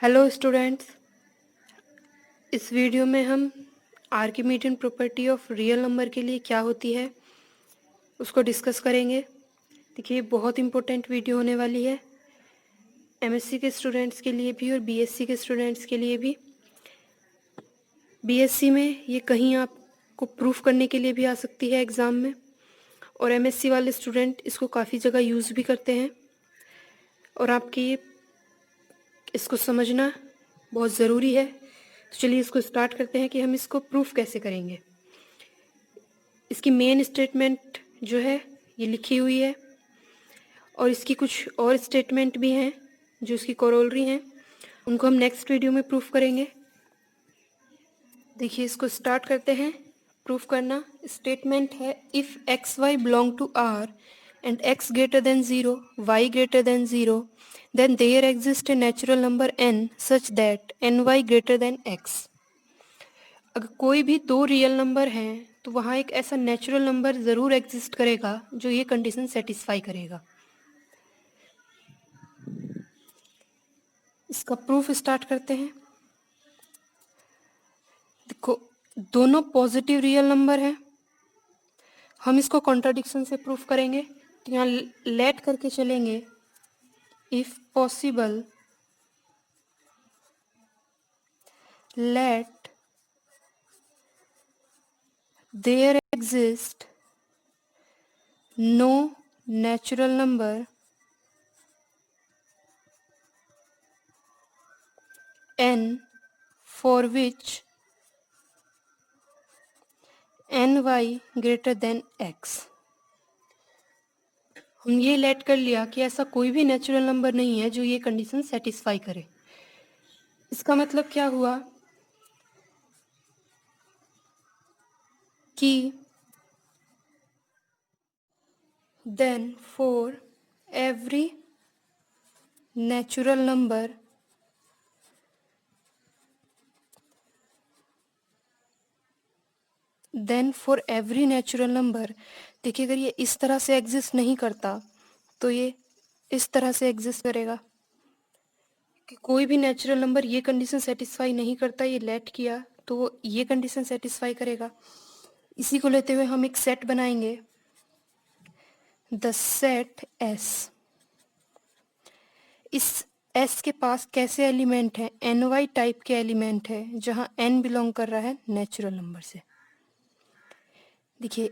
Hello students, इस video में हम Archimedean property of real number के लिए क्या होती है उसको डिस्कस करेंगे। देखिए, बहुत इम्पोर्टेंट वीडियो होने वाली है एमएससी के स्टूडेंट्स के लिए भी और बीएससी के स्टूडेंट्स के लिए भी। बीएससी में ये कहीं आपको प्रूफ करने के लिए भी आ सकती है एग्ज़ाम में, और एमएससी वाले स्टूडेंट इसको काफ़ी जगह यूज़ भी करते हैं, और आपकी इसको समझना बहुत ज़रूरी है। तो चलिए इसको स्टार्ट करते हैं कि हम इसको प्रूफ कैसे करेंगे। इसकी मेन स्टेटमेंट जो है ये लिखी हुई है, और इसकी कुछ और स्टेटमेंट भी हैं जो इसकी कोरोलरी हैं, उनको हम नेक्स्ट वीडियो में प्रूफ करेंगे। देखिए, इसको स्टार्ट करते हैं प्रूफ करना। स्टेटमेंट है, if x y belong to R and x greater than 0, y greater than 0, then there exist a natural number n such that n y greater than x. अगर कोई भी दो रियल नंबर हैं तो वहाँ एक ऐसा नेचुरल नंबर ज़रूर एग्जिस्ट करेगा जो ये कंडीशन सेटिस्फाई करेगा। इसका प्रूफ स्टार्ट करते हैं। देखो, दोनों पॉजिटिव रियल नंबर हैं। हम इसको कॉन्ट्राडिक्शन से प्रूफ करेंगे, तो यहाँ लेट करके चलेंगे। If possible let there exist no natural number n for which ny greater than x। हम ये लेट कर लिया कि ऐसा कोई भी नेचुरल नंबर नहीं है जो ये कंडीशन सेटिस्फाई करे। इसका मतलब क्या हुआ कि then for every natural number देखिए, अगर ये इस तरह से एग्जिस्ट नहीं करता तो ये इस तरह से एग्जिस्ट करेगा कि कोई भी नेचुरल नंबर ये कंडीशन सेटिस्फाई नहीं करता। ये लेट किया तो वो ये कंडीशन सेटिस्फाई करेगा। इसी को लेते हुए हम एक सेट बनाएंगे, द सेट एस। इस एस के पास कैसे एलिमेंट है? एन वाई टाइप के एलिमेंट है, जहाँ एन बिलोंग कर रहा है नेचुरल नंबर से। देखिए,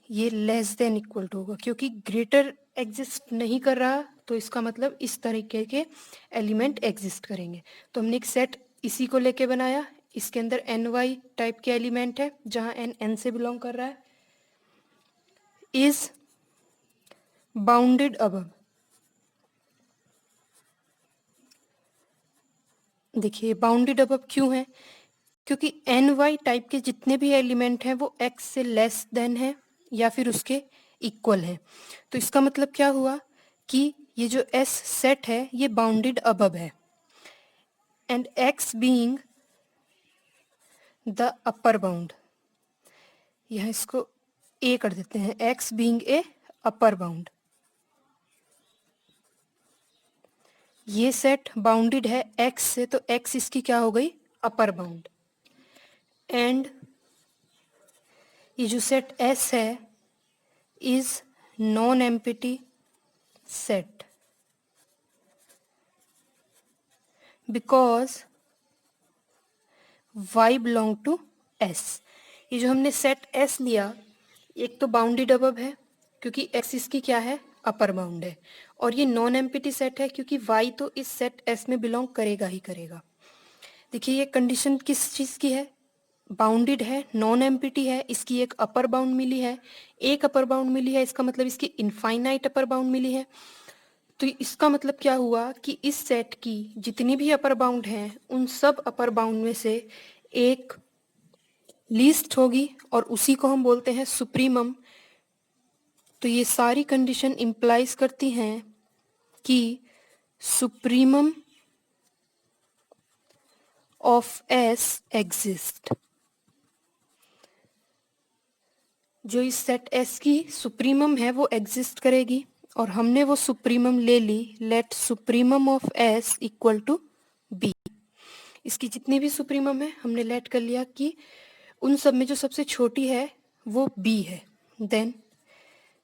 ये लेस देन इक्वल टू होगा, क्योंकि ग्रेटर एग्जिस्ट नहीं कर रहा तो इसका मतलब इस तरीके के एलिमेंट एग्जिस्ट करेंगे। तो हमने एक सेट इसी को लेके बनाया। इसके अंदर एन वाई टाइप के एलिमेंट है, जहाँ एन एन से बिलोंग कर रहा है। Is bounded above. देखिए, बाउंडेड अबव क्यों है? क्योंकि एन वाई टाइप के जितने भी एलिमेंट हैं वो एक्स से लेस देन है या फिर उसके इक्वल है। तो इसका मतलब क्या हुआ कि ये जो एस सेट है ये बाउंडेड अबव है, and x being the upper bound. यहाँ इसको ए कर देते हैं, x being a upper bound. ये सेट बाउंडेड है एक्स से, तो एक्स इसकी क्या हो गई? Upper bound. एंड ये जो सेट एस है is non empty set because y belong to s। ये जो हमने सेट s लिया, एक तो बाउंडेड अबव है क्योंकि x इसकी क्या है? अपर बाउंड है, और ये नॉन एम्प्टी सेट है क्योंकि y तो इस सेट s में बिलोंग करेगा ही करेगा। देखिए, ये कंडीशन किस चीज़ की है? बाउंडेड है, नॉन एम्प्टी है, इसकी एक अपर बाउंड मिली है। एक अपर बाउंड मिली है, इसका मतलब इसकी इनफाइनाइट अपर बाउंड मिली है। तो इसका मतलब क्या हुआ कि इस सेट की जितनी भी अपर बाउंड हैं उन सब अपर बाउंड में से एक लीस्ट होगी, और उसी को हम बोलते हैं सुप्रीमम। तो ये सारी कंडीशन इम्प्लाइज करती हैं कि सुप्रीमम ऑफ एस एग्जिस्ट। जो इस सेट एस की सुप्रीमम है वो एग्जिस्ट करेगी, और हमने वो सुप्रीमम ले ली, let supremum of S equal to B. इसकी जितनी भी सुप्रीमम है हमने लेट कर लिया कि उन सब में जो सबसे छोटी है वो बी है। देन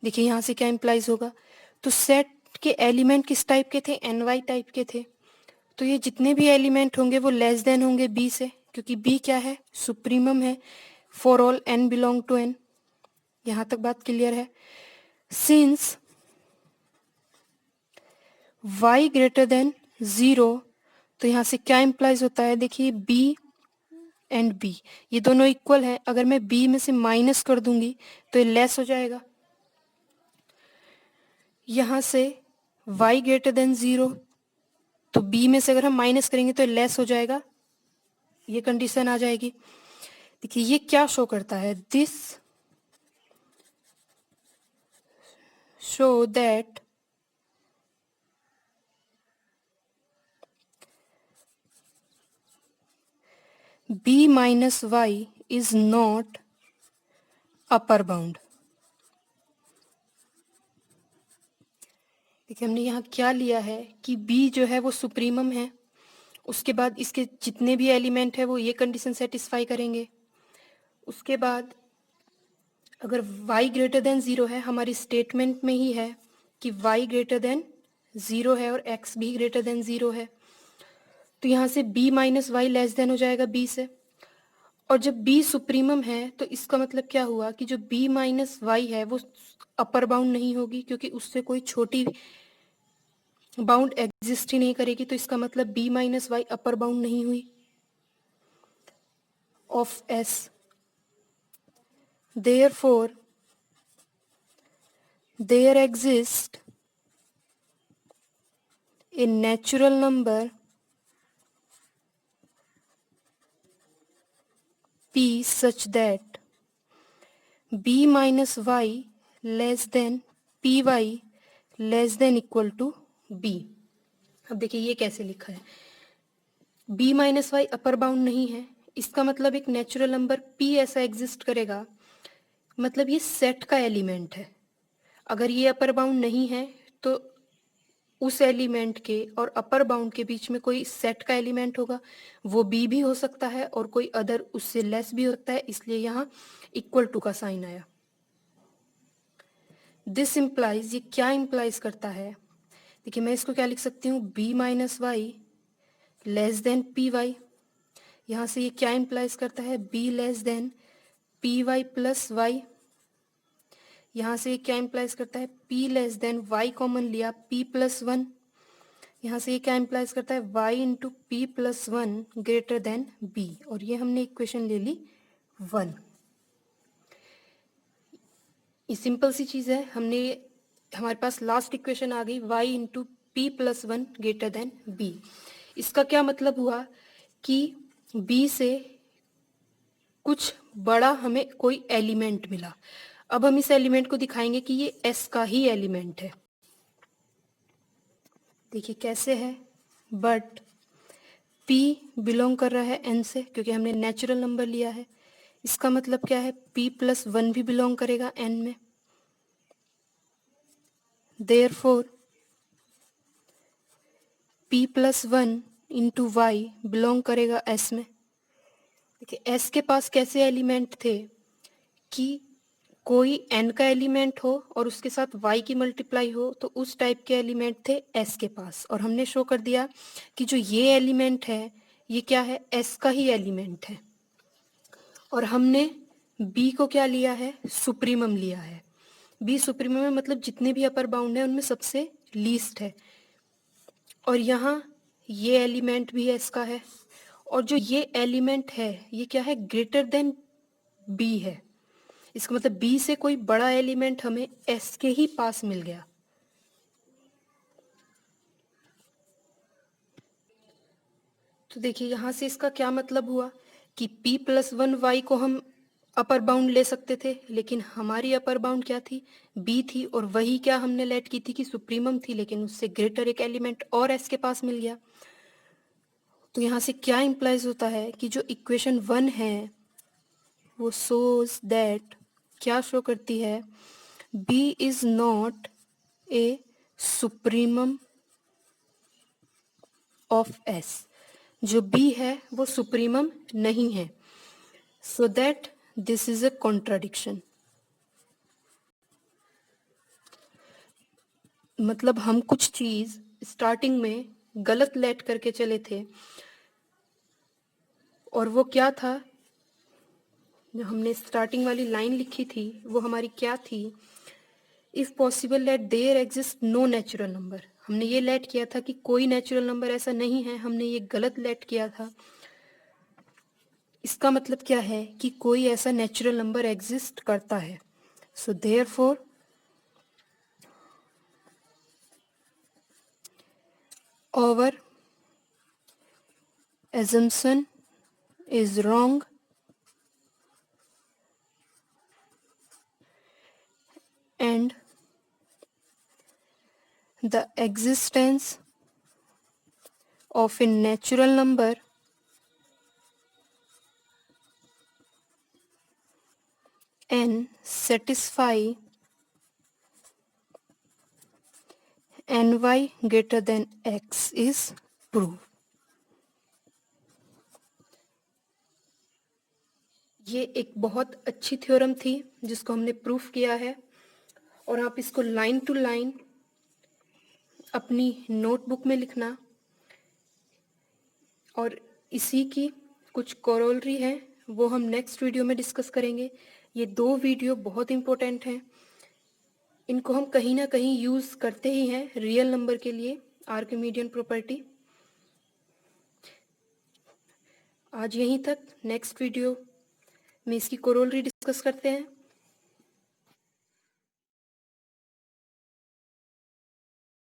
देखिए यहाँ से क्या इम्प्लाइज होगा, तो सेट के एलिमेंट किस टाइप के थे, एन वाई टाइप के थे, तो ये जितने भी एलिमेंट होंगे वो लेस देन होंगे बी से, क्योंकि बी क्या है, सुप्रीमम है for all n belong to N. यहाँ तक बात क्लियर है। सिंस y ग्रेटर देन 0, तो यहाँ से क्या इम्प्लाइज होता है, देखिए b एंड b ये दोनों इक्वल है, अगर मैं b में से माइनस कर दूंगी तो ये लेस हो जाएगा। यहाँ से y ग्रेटर देन 0, तो b में से अगर हम माइनस करेंगे तो ये लेस हो जाएगा, ये कंडीशन आ जाएगी। देखिए ये क्या शो करता है, this show that b minus y is not upper bound. देखिए हमने यहाँ क्या लिया है कि b जो है वो सुप्रीमम है, उसके बाद इसके जितने भी एलिमेंट है वो ये कंडीशन सेटिस्फाई करेंगे। उसके बाद अगर y ग्रेटर देन 0 है, हमारी स्टेटमेंट में ही है कि y ग्रेटर देन 0 है और x भी ग्रेटर देन 0 है, तो यहाँ से b minus y less than हो जाएगा b से। और जब b सुप्रीमम है तो इसका मतलब क्या हुआ कि जो b माइनस वाई है वो अपर बाउंड नहीं होगी, क्योंकि उससे कोई छोटी बाउंड एग्जिस्ट ही नहीं करेगी, तो इसका मतलब b minus y upper bound नहीं हुई of s। Therefore, there exists a natural number p such that b minus y less than py less than equal to b। अब देखिए ये कैसे लिखा है, b minus y upper bound नहीं है, इसका मतलब एक नेचुरल नंबर p ऐसा एग्जिस्ट करेगा, मतलब ये सेट का एलिमेंट है। अगर ये अपर बाउंड नहीं है तो उस एलिमेंट के और अपर बाउंड के बीच में कोई सेट का एलिमेंट होगा, वो b भी हो सकता है और कोई अदर उससे लेस भी हो सकता है, इसलिए यहाँ इक्वल टू का साइन आया। दिस इम्प्लाइज, ये क्या इम्प्लाइज करता है, देखिए मैं इसको क्या लिख सकती हूँ, b minus y less than p y. यहाँ से ये क्या इम्प्लाइज करता है, b less than p y plus y. यहाँ से ये क्या इम्प्लाइज करता है, p less than y common लिया p प्लस 1। यहाँ से ये क्या इम्प्लाइज करता है, y into p plus 1 greater than b, और ये हमने इक्वेशन ले ली 1। ये सिंपल सी चीज़ है, हमने हमारे पास लास्ट इक्वेशन आ गई y into p plus 1 greater than b। इसका क्या मतलब हुआ कि b से कुछ बड़ा हमें कोई एलिमेंट मिला। अब हम इस एलिमेंट को दिखाएंगे कि ये s का ही एलिमेंट है। देखिए कैसे है, बट p बिलोंग कर रहा है n से, क्योंकि हमने नेचुरल नंबर लिया है। इसका मतलब क्या है, p प्लस 1 भी बिलोंग करेगा n में। Therefore p plus 1 into y belong करेगा s में। देखिए s के पास कैसे एलिमेंट थे कि कोई n का एलिमेंट हो और उसके साथ y की मल्टीप्लाई हो, तो उस टाइप के एलिमेंट थे s के पास, और हमने शो कर दिया कि जो ये एलिमेंट है ये क्या है, s का ही एलिमेंट है। और हमने b को क्या लिया है, सुप्रीमम लिया है। b सुप्रीमम है, मतलब जितने भी अपर बाउंड है उनमें सबसे लीस्ट है। और यहाँ ये एलिमेंट भी s का है, और जो ये एलिमेंट है ये क्या है, ग्रेटर देन b है। इसका मतलब b से कोई बड़ा एलिमेंट हमें s के ही पास मिल गया। तो देखिए यहाँ से इसका क्या मतलब हुआ कि p प्लस 1 वाई को हम अपर बाउंड ले सकते थे, लेकिन हमारी अपर बाउंड क्या थी, b थी, और वही क्या हमने लेट की थी कि सुप्रीमम थी, लेकिन उससे ग्रेटर एक एलिमेंट और s के पास मिल गया। तो यहाँ से क्या इम्प्लाइज होता है कि जो इक्वेशन 1 है वो शोज दैट, क्या शो करती है, b is not a supremum of S. जो बी है वो सुप्रीमम नहीं है, so that this is a contradiction. मतलब हम कुछ चीज स्टार्टिंग में गलत लेट करके चले थे, और वो क्या था, जो हमने स्टार्टिंग वाली लाइन लिखी थी वो हमारी क्या थी, if possible let there exist no natural number. हमने ये लेट किया था कि कोई नेचुरल नंबर ऐसा नहीं है, हमने ये गलत लेट किया था। इसका मतलब क्या है कि कोई ऐसा नेचुरल नंबर एग्जिस्ट करता है। So therefore our assumption is wrong and the existence of a natural number n satisfy ny greater than x is proof। ये एक बहुत अच्छी थ्योरम थी जिसको हमने प्रूफ किया है, और आप इसको लाइन टू लाइन अपनी नोटबुक में लिखना, और इसी की कुछ कोरोलरी है वो हम नेक्स्ट वीडियो में डिस्कस करेंगे। ये 2 वीडियो बहुत इंपॉर्टेंट हैं, इनको हम कहीं ना कहीं यूज़ करते ही हैं रियल नंबर के लिए, आर्किमीडियन प्रॉपर्टी। आज यहीं तक, नेक्स्ट वीडियो में इसकी कोरोलरी डिस्कस करते हैं।